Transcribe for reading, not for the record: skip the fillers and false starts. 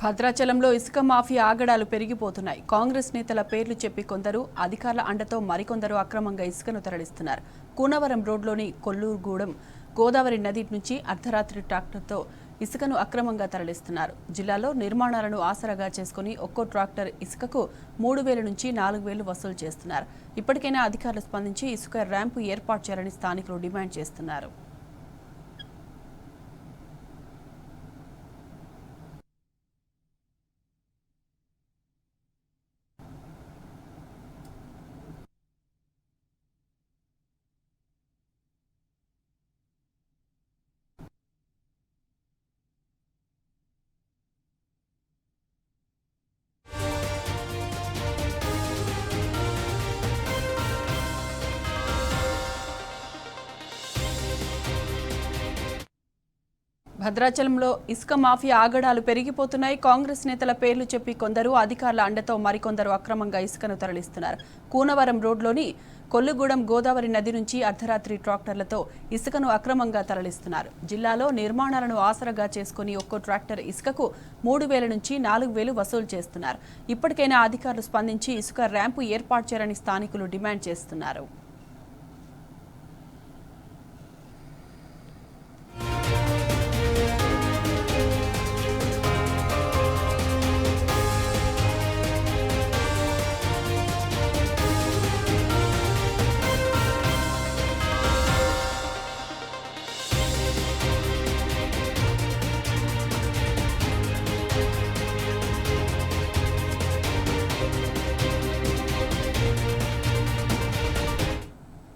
భద్రాచలంలో ఇసుక మాఫియా ఆగడాలు పెరిగిపోతున్నాయి. కాంగ్రెస్ నేతల పేర్లు చెప్పి కొందరు, అధికారుల అండతో మరికొందరు అక్రమంగా ఇసుకను తరలిస్తున్నారు. కూనవరం రోడ్లోని కొల్లూరుగూడెం గోదావరి నది నుంచి అర్ధరాత్రి ట్రాక్టర్తో ఇసుకను అక్రమంగా తరలిస్తున్నారు. జిల్లాలో నిర్మాణాలను ఆసరాగా చేసుకుని ఒక్కో ట్రాక్టర్ ఇసుకకు 3,000 నుంచి 4,000 వసూలు చేస్తున్నారు. ఇప్పటికైనా అధికారులు స్పందించి ఇసుక ర్యాంపు ఏర్పాటు చేయాలని స్థానికులు డిమాండ్ చేస్తున్నారు. భద్రాచలంలో ఇసుక మాఫియా ఆగడాలు పెరిగిపోతున్నాయి. కాంగ్రెస్ నేతల పేర్లు చెప్పి కొందరు, అధికారుల అండతో మరికొందరు అక్రమంగా ఇసుకను తరలిస్తున్నారు. కూనవరం రోడ్లోని కొల్లుగూడెం గోదావరి నది నుంచి అర్ధరాత్రి ట్రాక్టర్లతో ఇసుకను అక్రమంగా తరలిస్తున్నారు. జిల్లాలో నిర్మాణాలను ఆసరాగా చేసుకుని ఒక్కో ట్రాక్టర్ ఇసుకకు 3,000 నుంచి 4,000 వసూలు చేస్తున్నారు. ఇప్పటికైనా అధికారులు స్పందించి ఇసుక ర్యాంపు ఏర్పాటు చేయాలని స్థానికులు డిమాండ్ చేస్తున్నారు.